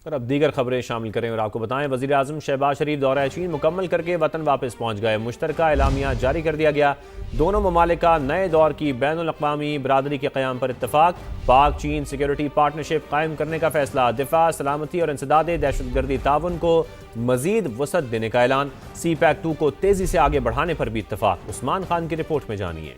और अब दीगर खबरें शामिल करें और आपको बताएं, वज़ीर आज़म शहबाज शरीफ दौरा चीन मुकम्मल करके वतन वापस पहुँच गए। मुश्तरका एलामिया जारी कर दिया गया। दोनों ममालिक का नए दौर की बैनुल अक़वामी बरादरी के क़याम पर इत्तफ़ाक़। पाक चीन सिक्योरिटी पार्टनरशिप कायम करने का फैसला। दिफा, सलामती और इंसदाद दहशतगर्दी ताउन को मज़ीद वसअत देने का ऐलान। CPEC-2 को तेज़ी से आगे बढ़ाने पर भी इत्तफ़ाक़। उस्मान खान की रिपोर्ट में जानिए।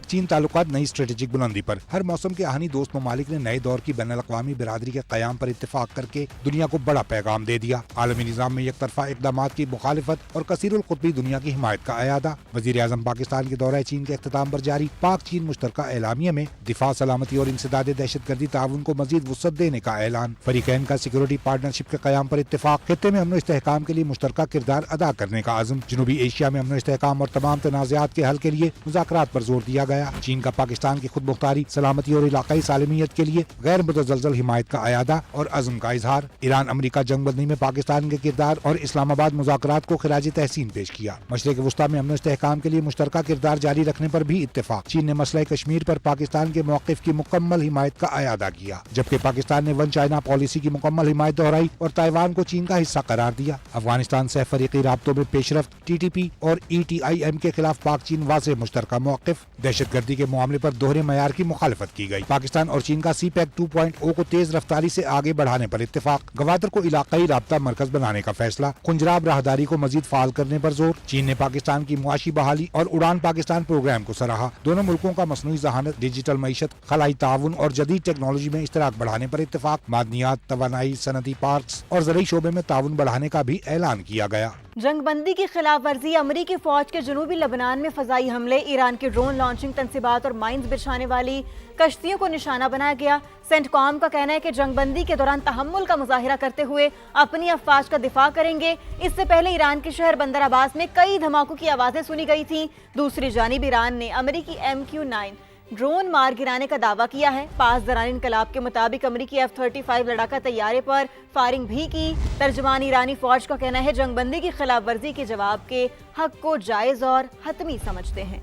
चीन ताल्लुकात नई स्ट्रेटेजिक बुलंदी पर। हर मौसम के आहानी दोस्त ममालिक ने नए दौर की बैनुल-अक़वामी बिरादरी के क़याम पर इत्तेफाक करके दुनिया को बड़ा पैगाम दे दिया। आलमी निज़ाम में एकतरफा इक़दामात की मुखालिफत और कसीरुल क़ुत्बी दुनिया की हिमायत का अयादा। वज़ीर आज़म पाकिस्तान के दौरा चीन के अख्तिताम पर जारी पाक चीन मुश्तरका एलामिया में दिफा, सलामती और इंसदाद दहशतगर्दी ताउन को मज़ीद वुसअत देने का ऐलान। फ़रीक़ैन का सिक्योरिटी पार्टनरशिप के क़याम पर इत्तेफाक। खित्ते में अमन इस्तेहकाम के लिए मुश्तरका किरदार अदा करने का आज़म। जनूबी एशिया में अमन इस्तेहकाम और तमाम तनाज़ात के हल के लिए मुज़ाकरात पर जोर दिया गया। चीन का पाकिस्तान की खुद मुख्तारी, सलामती और इलाकाई सालमियत के लिए गैर मुतज़लज़ल हिमायत का अयादा और अज़्म का इजहार। ईरान अमरीका जंगबंदी में पाकिस्तान के किरदार और इस्लामाबाद मुज़ाकरात को खिराज तहसीन पेश किया। मशरिक़ वुस्ता में अमन इस्तेहकाम के लिए मुश्तरका किरदार जारी रखने पर भी इत्तेफाक। चीन ने मसला कश्मीर पर पाकिस्तान के मौक़िफ़ की मुकम्मल हिमायत का अयादा किया, जबकि पाकिस्तान ने वन चाइना पॉलिसी की मुकम्मल हिमायत दोहराई और ताइवान को चीन का हिस्सा करार दिया। अफगानिस्तान से फरीक़ी राब्तों में पेशरफ्त। TTP और ETIM के खिलाफ पाक चीन वाज़ेह मुश्तरका मौक़िफ़। दहशतगर्दी के मामले पर दोहरे मयार की मुखालफत की गई। पाकिस्तान और चीन का CPEC 2.0 को तेज रफ्तारी से आगे बढ़ाने पर इत्तेफाक। गवादर को इलाकाई राब्ता मरकज बनाने का फैसला। खुंजराब राहदारी को मजीद फाल करने पर जोर। चीन ने पाकिस्तान की मुआशी बहाली और उड़ान पाकिस्तान प्रोग्राम को सराहा। दोनों मुल्कों का मसनूई ज़हानत, डिजिटल मईशत, खलाई ताउन और जदीद टेक्नोलॉजी में इश्तराक बढ़ाने पर इत्तेफाक। मादनियात, तवानाई, सनती पार्क्स और ज़रई शोबे में ताउन बढ़ाने का भी ऐलान किया गया। जंगबंदी की खिलाफ वर्जी। अमरीकी फौज के जनूबी लबनान में फजाई हमले, ईरान के ड्रोन लॉन्चिंग तनसीबात और माइंस बिछाने वाली कश्तियों को निशाना बनाया गया। सेंटकॉम का कहना है कि जंगबंदी के दौरान तहम्मुल का मुजाहिरा करते हुए अपनी अफवाज का दिफा करेंगे। इससे पहले ईरान के शहर बंदर अब्बास में कई धमाकों की आवाजें सुनी गई थी। दूसरी जानिब ईरान ने अमरीकी MQ-9 ड्रोन मार गिराने का दावा किया है। पास दौरान इनकलाब के मुताबिक अमरीकी F-35 लड़ाका तैयारे पर फायरिंग भी की। तर्जमान ईरानी फौज का कहना है जंगबंदी की खिलाफ वर्जी के जवाब के हक को जायज और हतमी समझते हैं।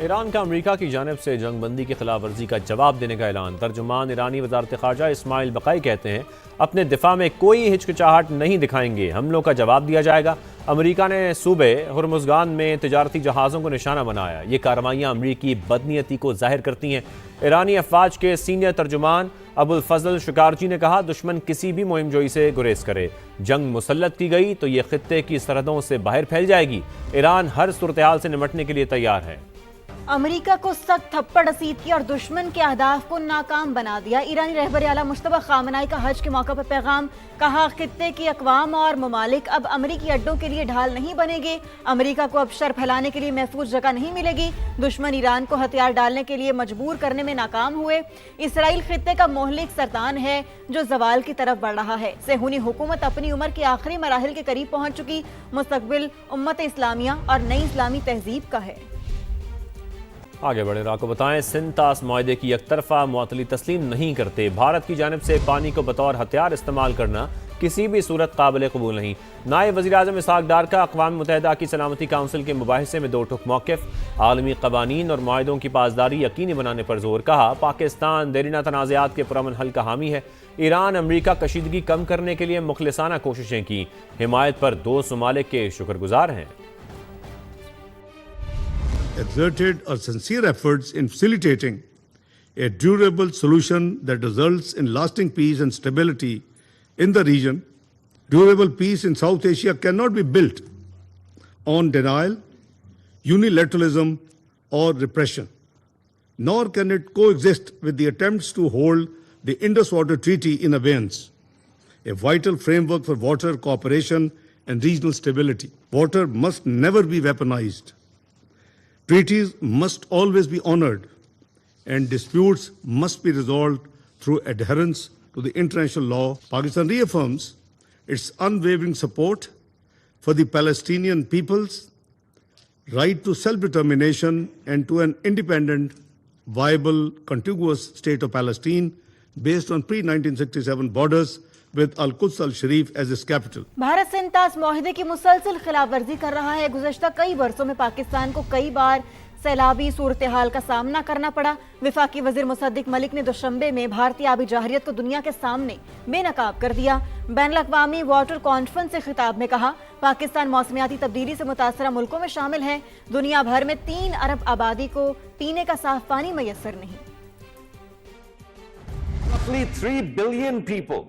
ईरान का अमरीका की जानिब से जंगबंदी की खिलाफ वर्जी का जवाब देने का ऐलान। तर्जुमान ईरानी वज़ारत ख़ारजा इस्माइल बक़ाई कहते हैं अपने दिफा में कोई हिचकिचाहट नहीं दिखाएंगे, हमलों का जवाब दिया जाएगा। अमरीका ने सूबे हुर्मुज़गान में तिजारती जहाज़ों को निशाना बनाया। ये कार्रवाइयाँ अमरीकी बदनीयती को जाहिर करती हैं। ईरानी अफवाज के सीनियर तर्जुमान अबुल फजल शिकारजी ने कहा दुश्मन किसी भी मुहिम जोई से गुरेज करे, जंग मुसल्लत की गई तो ये खित्ते की सरहदों से बाहर फैल जाएगी। ईरान हर सूरत हाल से निपटने के लिए तैयार है। अमरीका को सख्त थप्पड़ रसीद किया और दुश्मन के अहदाफ को नाकाम बना दिया। ईरानी रहबर आला मुश्तबा खामनाई का हज के मौके पर पैगाम। कहा खित्ते की अक़वाम और ममालिक अब अमरीकी अड्डों के लिए ढाल नहीं बनेंगे। अमरीका को अब शर फैलाने के लिए महफूज जगह नहीं मिलेगी। दुश्मन ईरान को हथियार डालने के लिए मजबूर करने में नाकाम हुए। इसराइल खित्ते का मोहलिक सरतान है जो जवाल की तरफ बढ़ रहा है। सेहूनी हुकूमत अपनी उम्र के आखिरी मराहिल के करीब पहुंच चुकी। मुस्तकबिल उम्मत इस्लामिया और नई इस्लामी तहजीब का है। आगे बढ़े और आपको बताएं, सिंध तास मुआहदे की एकतरफा मुअत्तली तस्लीम नहीं करते। भारत की जानिब से पानी को बतौर हथियार इस्तेमाल करना किसी भी सूरत काबिल कबूल नहीं। नायब वज़ीर आज़म इसहाक़ डार का अक़वाम मुत्तहिदा की सलामती काउंसिल के मुबाहिसे में दो टुक मौक़िफ़। आलमी क़वानीन और मुआहदों की पासदारी यकीनी बनाने पर जोर। कहा पाकिस्तान देरीना तनाज़ात के पुरअमन हल का हामी है। ईरान अमरीका कशीदगी कम करने के लिए मुखलिसाना कोशिशें की। हिमायत पर दोस्त ममालिक के शुक्रगुजार हैं। Exerted a sincere efforts in facilitating a durable solution that results in lasting peace and stability in the region. Durable peace in South Asia cannot be built on denial, unilateralism or repression, nor can it coexist with the attempts to hold the Indus Water Treaty in abeyance, a vital framework for water cooperation and regional stability. Water must never be weaponized. Treaties must always be honored and disputes must be resolved through adherence to the international law. Pakistan reaffirms its unwavering support for the Palestinian people's right to self-determination and to an independent, viable, contiguous state of Palestine based on pre-1967 borders with Al-Quds Al-Sharif as its capital. Bharat Sindh तास मुआहदे की मुसलसल खिलाफ वर्जी कर रहा है। गुज़श्ता कई बरसों में पाकिस्तान को कई बार सैलाबी सूरत हाल का सामना करना पड़ा। विफाकी वजीर मुसद्दिक मलिक ने दुशंबे में भारतीय आबी जाहिरियत को दुनिया के सामने बेनकाब कर दिया। बैनुल-अक़वामी वाटर कॉन्फ्रेंस से खिताब में कहा, पाकिस्तान मौसमियाती तब्दीली से मुतासरा मुल्कों में शामिल है। दुनिया भर में 3 अरब आबादी को पीने का साफ पानी मैसर नहीं। Roughly 3 billion people,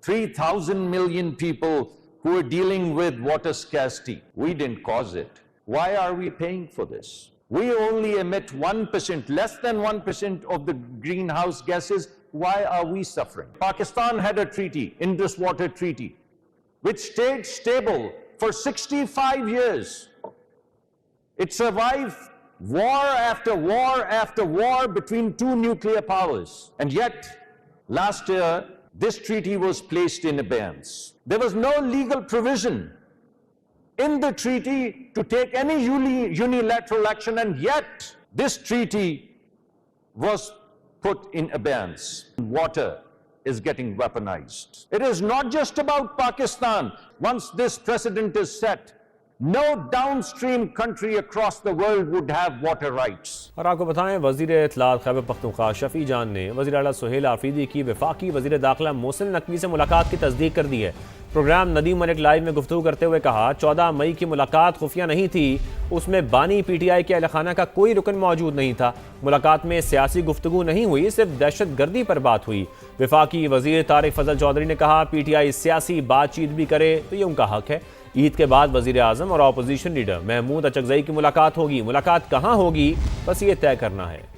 3,000 million people who are dealing with water scarcity. We didn't cause it. Why are we paying for this? We only emit 1%, less than 1% of the greenhouse gases. Why are we suffering? Pakistan had a treaty, Indus Water Treaty, which stayed stable for 65 years. It survived war after war after war between 2 nuclear powers. And yet, last year, this treaty was placed in abeyance. There was no legal provision in the treaty to take any unilateral action, and yet this treaty was put in abeyance. Water is getting weaponized. It is not just about Pakistan. Once this precedent is set, no downstream country across the world would have water rights. और आपको बताएं, वज़ीर इत्तलात खैबर पख्तूनख्वा शफी जान ने वज़ीर आला सुहेल आफरीदी की वफाकी वज़ीर दाखिला मोहसिन नकवी से मुलाकात की तस्दीक कर दी है। प्रोग्राम नदीम मलिक लाइव में गुफ्तगू करते हुए कहा, 14 मई की मुलाकात खुफिया नहीं थी, उसमें बानी PTI के अहलखाना का कोई रुकन मौजूद नहीं था। मुलाकात में सियासी गुफ्तगू नहीं हुई, सिर्फ दहशत गर्दी पर बात हुई। वफाकी वज़ीर तारिक फजल चौधरी ने कहा, PTI सियासी बातचीत भी करे तो ये उनका हक है। ईद के बाद वज़ीर आज़म और अपोजिशन लीडर महमूद अचकज़ई की मुलाकात होगी। मुलाकात कहाँ होगी, बस ये तय करना है।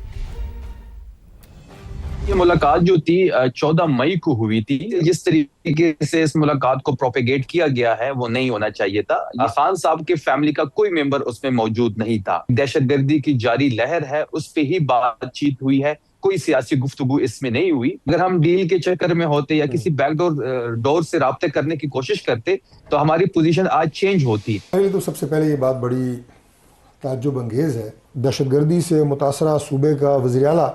ये मुलाकात जो थी 14 मई को हुई थी। जिस तरीके से इस मुलाकात को प्रोपेगेट किया गया है वो नहीं होना चाहिए था। खान साहब के फैमिली का कोई मेंबर उसमें मौजूद नहीं था। दहशतगर्दी की जारी लहर है, उस पे ही बातचीत हुई है, कोई सियासी गुफ्तगू इसमें नहीं हुई। अगर हम डील के चक्कर में होते या किसी बैकडोर से राब्ते करने की कोशिश करते तो हमारी पोजीशन आज चेंज होती। तो सबसे पहले ये बात बड़ी ताज्जुब अंगेज है, दहशतगर्दी से मुतासरा सूबे का वज़ीर आला,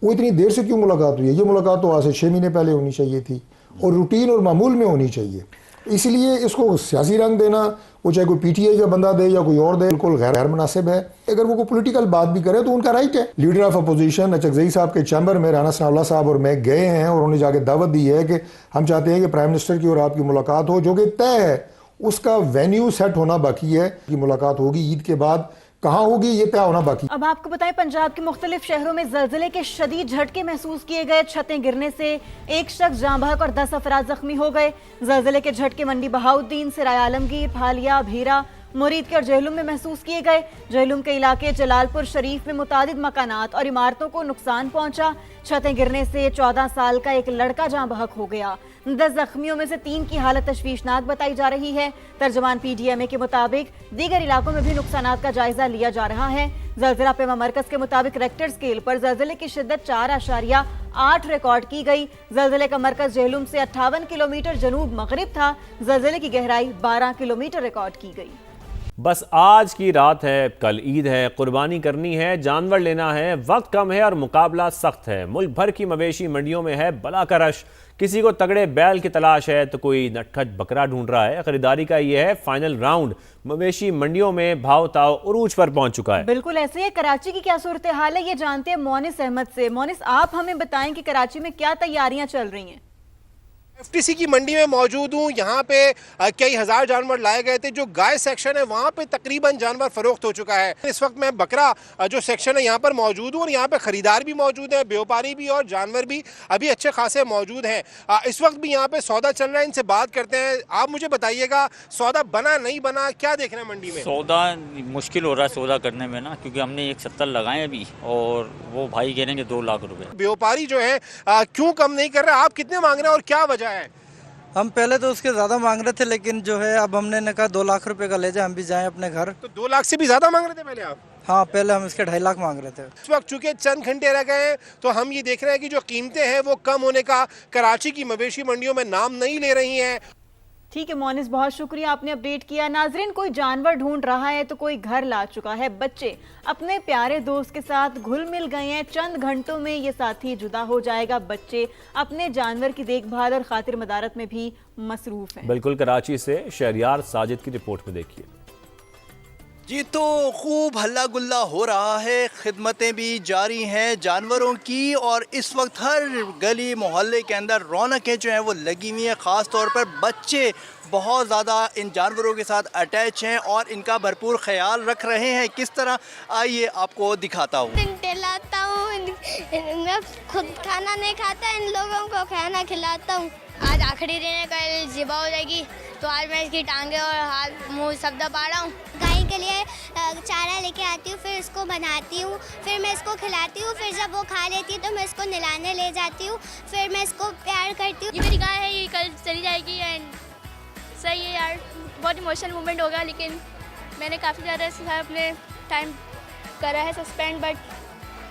वो इतनी देर से क्यों मुलाकात हुई है? ये मुलाकात तो आज से 6 महीने पहले होनी चाहिए थी और रूटीन और मामूल में होनी चाहिए। इसलिए इसको सियासी रंग देना, वो चाहे कोई PTI का बंदा दे या कोई और दे, बिल्कुल गैर मुनासिब है। अगर वो कोई पॉलिटिकल बात भी करे तो उनका राइट है। लीडर ऑफ अपोजिशन अचकज़ई साहब के चैम्बर में राना सनाउल्लाह साहब और मैं गए हैं और उन्होंने जाके दावत दी है कि हम चाहते हैं कि प्राइम मिनिस्टर की और आपकी मुलाकात हो, जो कि तय है। उसका वेन्यू सेट होना बाकी है कि मुलाकात होगी ईद के बाद, कहाँ होगी ये तय होना बाकी। अब आपको बताएं, पंजाब के मुख्तलिफ शहरों में ज़लज़ले के शदीद झटके महसूस किए गए। छतें गिरने से एक शख्स जाँ बहक और 10 अफराद जख्मी हो गए। ज़लज़ले के झटके मंडी बहाउद्दीन, सराय आलमगीर, फालिया, भीरा, मुरीद के और जहलुम में महसूस किए गए। जहलुम के इलाके जलालपुर शरीफ में मुतादिद मकानात और इमारतों को नुकसान पहुंचा। छतें गिरने से 14 साल का एक लड़का जाँ बहक हो गया। 10 जख्मियों में से 3 की हालत तशवीशनाक बताई जा रही है। तर्जमान PDMA के मुताबिक दीगर इलाकों में भी नुकसानात का जायजा लिया जा रहा है। ज़लज़ला पेमा मरकज़ के मुताबिक रेक्टर स्केल पर ज़लज़ले की शिद्दत 4.8 रिकॉर्ड की गई। ज़लज़ले का मरकज़ जहलुम से 58 किलोमीटर जनूब मगरिब था। ज़लज़ले की गहराई 12 किलोमीटर रिकॉर्ड की गई। बस आज की रात है, कल ईद है, कुर्बानी करनी है, जानवर लेना है, वक्त कम है और मुकाबला सख्त है। मुल्क भर की मवेशी मंडियों में है बला का रश। किसी को तगड़े बैल की तलाश है तो कोई नटखट बकरा ढूंढ रहा है। खरीदारी का ये है फाइनल राउंड। मवेशी मंडियों में भाव ताव उरूज पर पहुंच चुका है। बिल्कुल ऐसे ही कराची की क्या सूरत हाल है, ये जानते हैं मोनिस अहमद से। मोनिस, आप हमें बताएं कि कराची में क्या तैयारियां चल रही हैं। FTC की मंडी में मौजूद हूँ। यहाँ पे कई हज़ार जानवर लाए गए थे। जो गाय सेक्शन है वहाँ पे तकरीबन जानवर फरोख्त हो चुका है। इस वक्त मैं बकरा जो सेक्शन है यहाँ पर मौजूद हूँ और यहाँ पे ख़रीदार भी मौजूद है, व्यापारी भी और जानवर भी अभी अच्छे खासे मौजूद हैं। इस वक्त भी यहाँ पे सौदा चल रहा है, इनसे बात करते हैं। आप मुझे बताइएगा, सौदा बना नहीं बना, क्या देख रहे हैं मंडी में? सौदा मुश्किल हो रहा है सौदा करने में ना, क्योंकि हमने 170 लगाए अभी और वो भाई कह रहे हैं 2 लाख रुपए। व्यापारी जो है क्यों कम नहीं कर रहे? आप कितने मांग रहे हैं और क्या वजह है? हम पहले तो उसके ज्यादा मांग रहे थे, लेकिन जो है अब हमने कहा 2 लाख रुपए का ले जाए, हम भी जाएं अपने घर। तो 2 लाख से भी ज्यादा मांग रहे थे पहले आप? हाँ, पहले हम इसके 2.5 लाख मांग रहे थे। इस वक्त चूंकि चंद घंटे रह गए हैं तो हम ये देख रहे हैं कि जो कीमतें हैं वो कम होने का कराची की मवेशी मंडियों में नाम नहीं ले रही हैं। ठीक है मोनिस, बहुत शुक्रिया, आपने अपडेट किया। नाजरीन, कोई जानवर ढूंढ रहा है तो कोई घर ला चुका है। बच्चे अपने प्यारे दोस्त के साथ घुल मिल गए हैं। चंद घंटों में ये साथी जुदा हो जाएगा। बच्चे अपने जानवर की देखभाल और खातिर मदारत में भी मसरूफ हैं। बिल्कुल, कराची से शहरियार साजिद की रिपोर्ट में देखिए। जी तो खूब हल्ला गुल्ला हो रहा है, खिदमतें भी जारी हैं जानवरों की, और इस वक्त हर गली मोहल्ले के अंदर रौनकें जो हैं वो लगी हुई हैं। ख़ास तौर पर बच्चे बहुत ज़्यादा इन जानवरों के साथ अटैच हैं और इनका भरपूर ख्याल रख रहे हैं। किस तरह, आइए आपको दिखाता हूँ। खिलाता हूँ, मैं खुद खाना नहीं खाता, इन लोगों को खाना खिलाता हूँ। आज आखिरी दिन है, कल ज़िबा हो जाएगी, तो आज मैं इसकी टांगे और हाथ मुंह सब दबा रहा हूँ। गाय के लिए चारा लेके आती हूँ, फिर इसको बनाती हूँ, फिर मैं इसको खिलाती हूँ, फिर जब वो खा लेती है तो मैं इसको नहलाने ले जाती हूँ, फिर मैं इसको प्यार करती हूँ। ये मेरी गाय है, ये कल चली जाएगी एंड सही है यार, बहुत इमोशनल मोमेंट होगा, लेकिन मैंने काफ़ी ज़्यादा इसका अपने टाइम करा है सस्पेंड, बट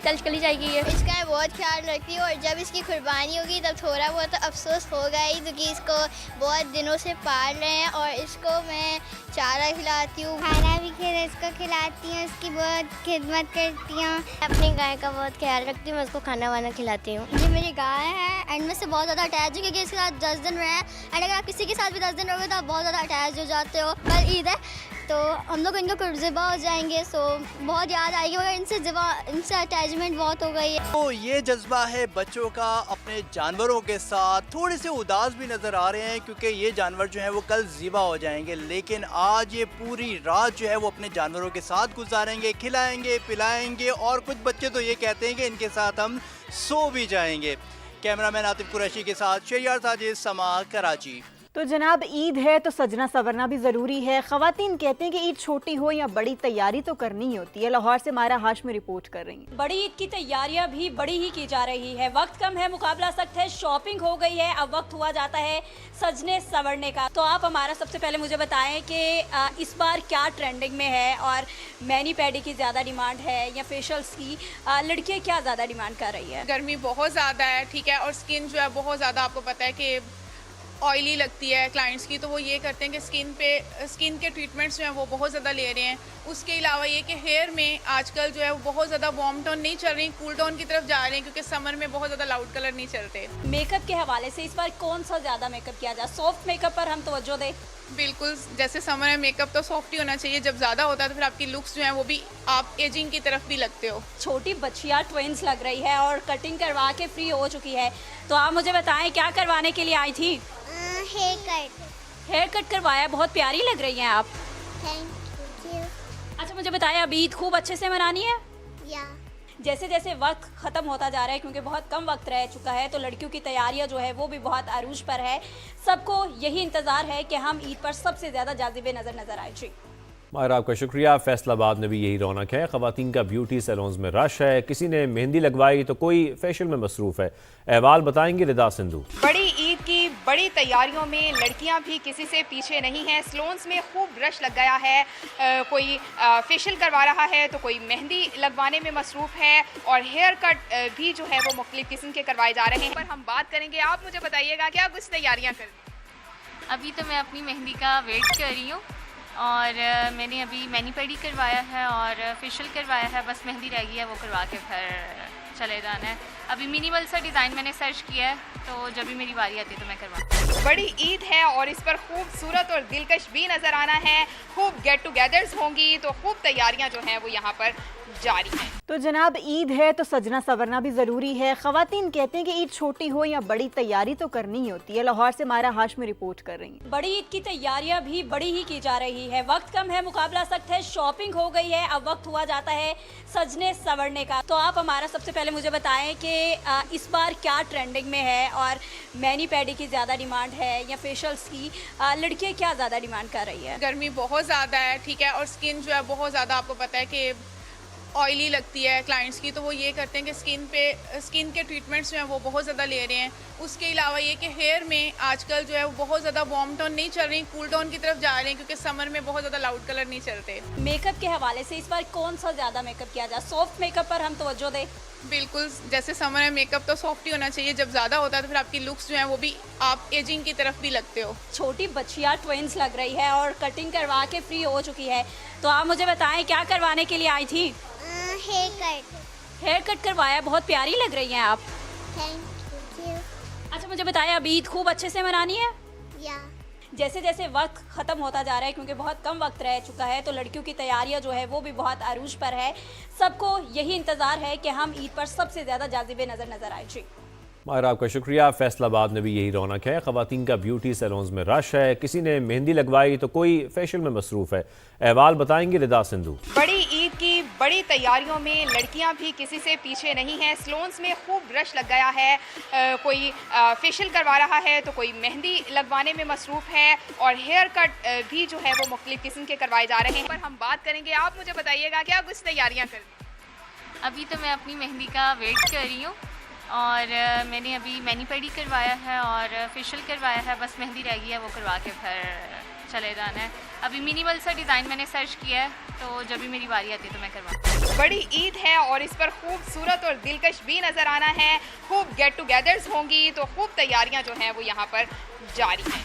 कल चली जाएगी ये। इसका बहुत ख्याल रखती हूँ, और जब इसकी कुर्बानी होगी तब थोड़ा बहुत अफसोस होगा ही, क्योंकि इसको बहुत दिनों से पाल रहे हैं और इसको मैं चारा खिलाती हूँ, खाना भी इसको खिलाती हूँ, इसकी बहुत खिदमत करती हूँ। अपनी गाय का बहुत ख्याल रखती हूँ, मैं उसको खाना वाना खिलाती हूँ। ये मेरी गाय है एंड मैं से बहुत ज़्यादा अटैच हूँ, क्योंकि इसके साथ 10 दिन रहे हैं, एंड अगर आप किसी के साथ भी 10 दिन रहोगे तो आप बहुत ज़्यादा अटैच हो जाते हो। कल ईद है तो हम लोग इनको ज़िबा हो जाएंगे, सो बहुत याद आएगी, मगर इनसे अटैचमेंट बहुत हो गई है। तो ये जज्बा है बच्चों का अपने जानवरों के साथ। थोड़े से उदास भी नज़र आ रहे हैं, क्योंकि ये जानवर जो है वो कल ज़िबा हो जाएंगे, लेकिन आज ये पूरी रात जो है वो अपने जानवरों के साथ गुजारेंगे, खिलाएंगे पिलाएंगे, और कुछ बच्चे तो ये कहते हैं कि इनके साथ हम सो भी जाएंगे। कैमरामैन आतिफ कुरैशी के साथ शहरियार साजिद, समा, कराची। तो जनाब, ईद है तो सजना संवरना भी ज़रूरी है। ख़वातीन कहते हैं कि ईद छोटी हो या बड़ी, तैयारी तो करनी ही होती है। लाहौर से मारा हाशमी रिपोर्ट कर रही हैं। बड़ी ईद की तैयारियां भी बड़ी ही की जा रही है। वक्त कम है, मुकाबला सख्त है, शॉपिंग हो गई है, अब वक्त हुआ जाता है सजने संवरने का। तो आप हमारा सबसे पहले मुझे बताएं कि इस बार क्या ट्रेंडिंग में है, और मैनी पैडी की ज़्यादा डिमांड है या फेशियल्स की? लड़कियाँ क्या ज़्यादा डिमांड कर रही है? गर्मी बहुत ज़्यादा है, ठीक है, और स्किन जो है बहुत ज़्यादा, आपको पता है कि ऑयली लगती है क्लाइंट्स की, तो वो ये करते हैं कि स्किन के ट्रीटमेंट्स जो हैं वो बहुत ज़्यादा ले रहे हैं। उसके अलावा ये कि हेयर में आजकल जो है वो बहुत ज़्यादा वार्म टोन नहीं चल रही, कूल टोन की तरफ जा रहे हैं, क्योंकि समर में बहुत ज़्यादा लाउड कलर नहीं चलते। मेकअप के हवाले से इस बार कौन सा ज़्यादा मेकअप किया जाए? सॉफ्ट मेकअप पर हम तवज्जो दें? बिल्कुल, जैसे समर में मेकअप तो सॉफ्ट ही होना चाहिए, जब ज़्यादा होता है तो फिर आपकी लुक्स जो हैं वो भी आप एजिंग की तरफ भी लगते हो। छोटी बच्चियाँ ट्विंस लग रही है और कटिंग करवा के फ्री हो चुकी है, तो आप मुझे बताएं क्या करवाने के लिए आई थी? हेयर कट करवाया, बहुत प्यारी लग रही हैं आप। Thank you. अच्छा मुझे बताएं, अब ईद खूब अच्छे से मनानी है? या जैसे जैसे वक्त ख़त्म होता जा रहा है, क्योंकि बहुत कम वक्त रह चुका है, तो लड़कियों की तैयारियां जो है वो भी बहुत अरूज पर है। सबको यही इंतज़ार है कि हम ईद पर सबसे ज़्यादा जाज़िबे नज़र आए। जी माहिरा, आपका शुक्रिया। फैसलाबाद में भी यही रौनक है। ख़वातीन का ब्यूटी सैलून्स में रश है, किसी ने मेहंदी लगवाई तो कोई फेशियल में मसरूफ़ है। अहवाल बताएंगे रिदा सिंधु। बड़ी ईद की बड़ी तैयारियों में लड़कियां भी किसी से पीछे नहीं हैं। सैलून्स में खूब रश लग गया है, कोई फेशियल करवा रहा है तो कोई मेहंदी लगवाने में मसरूफ़ है, और हेयर कट भी जो है वो मुख्तलिफ किस्म के करवाए जा रहे हैं। पर हम बात करेंगे, आप मुझे बताइएगा क्या कुछ तैयारियाँ कर रही हैं? अभी तो मैं अपनी मेहंदी का वेट कर रही हूँ, और मैंने अभी मैनी पेडी करवाया है और फेशियल करवाया है, बस मेहंदी रह गई है, वो करवा के फिर चले जाना है। अभी मिनिमल सा डिज़ाइन मैंने सर्च किया है, तो जब भी मेरी बारी आती है तो मैं करवाती हूँ। बड़ी ईद है और इस पर खूबसूरत और दिलकश भी नज़र आना है, खूब गेट टुगेदर्स होंगी, तो खूब तैयारियां जो हैं वो यहाँ पर जारी हैं। तो जनाब, ईद है तो सजना संवरना भी ज़रूरी है। ख़वातीन कहते हैं कि ईद छोटी हो या बड़ी, तैयारी तो करनी ही होती है। लाहौर से मारा हाशमी रिपोर्ट कर रही हैं। बड़ी ईद की तैयारियां भी बड़ी ही की जा रही है। वक्त कम है, मुकाबला सख्त है, शॉपिंग हो गई है, अब वक्त हुआ जाता है सजने संवरने का। तो आप हमारा सबसे पहले मुझे बताएं कि इस बार क्या ट्रेंडिंग में है, और मैनी पैडी की ज़्यादा डिमांड है या फेशियल्स की? लड़कियाँ क्या ज़्यादा डिमांड कर रही है? गर्मी बहुत ज़्यादा है, ठीक है, और स्किन जो है बहुत ज़्यादा, आपको पता है कि ऑयली लगती है क्लाइंट्स की, तो वो ये करते हैं कि स्किन के ट्रीटमेंट्स जो हैं वो बहुत ज़्यादा ले रहे हैं। उसके अलावा ये कि हेयर में आजकल जो है वो बहुत ज़्यादा वार्म टोन नहीं चल रही, कूल टोन की तरफ जा रहे हैं, क्योंकि समर में बहुत ज़्यादा लाउड कलर नहीं चलते। मेकअप के हवाले से इस बार कौन सा ज़्यादा मेकअप किया जाए? सॉफ्ट मेकअप पर हम तवज्जो दें? बिल्कुल, जैसे समर में मेकअप तो सॉफ्ट ही होना चाहिए, जब ज़्यादा होता है तो फिर आपकी लुक्स जो हैं वो भी आप एजिंग की तरफ भी लगते हो। छोटी बच्चियाँ ट्विंस लग रही है और कटिंग करवा के फ्री हो चुकी है, तो आप मुझे बताएं क्या करवाने के लिए आई थी? हेयर कट करवाया, बहुत प्यारी लग रही हैं आप। Thank you. अच्छा मुझे बताएं, अब ईद खूब अच्छे से मनानी है? या जैसे जैसे वक्त ख़त्म होता जा रहा है, क्योंकि बहुत कम वक्त रह चुका है, तो लड़कियों की तैयारियां जो है वो भी बहुत अरूज पर है। सबको यही इंतज़ार है कि हम ईद पर सबसे ज़्यादा जाज़िबे नज़र आए। जी माहिरा, आपका शुक्रिया। फैसलाबाद में भी यही रौनक है, ख़वातीन का ब्यूटी सैलून्स में रश है, किसी ने मेहंदी लगवाई तो कोई फेशियल में मसरूफ़ है। अहवाल बताएंगी रिदा सिंधु। बड़ी ईद की बड़ी तैयारियों में लड़कियां भी किसी से पीछे नहीं हैं। सैलून्स में खूब रश लग गया है, कोई फेशियल करवा रहा है तो कोई मेहंदी लगवाने में मसरूफ़ है, और हेयर कट भी जो है वो मुख्तलिफ किस्म के करवाए जा रहे हैं। पर हम बात करेंगे, आप मुझे बताइएगा क्या कुछ तैयारियाँ कर रही हैं? अभी तो मैं अपनी मेहंदी का वेट कर रही हूँ, और मैंने अभी मैनी पेडी करवाया है और फेशियल करवाया है, बस मेहंदी रह गई है, वो करवा के फिर चले जाना है। अभी मिनिमल सा डिज़ाइन मैंने सर्च किया है, तो जब भी मेरी बारी आती है तो मैं करवा। बड़ी ईद है और इस पर खूबसूरत और दिलकश भी नज़र आना है, खूब गेट टुगेदर्स होंगी, तो खूब तैयारियां जो हैं वो यहाँ पर जारी हैं।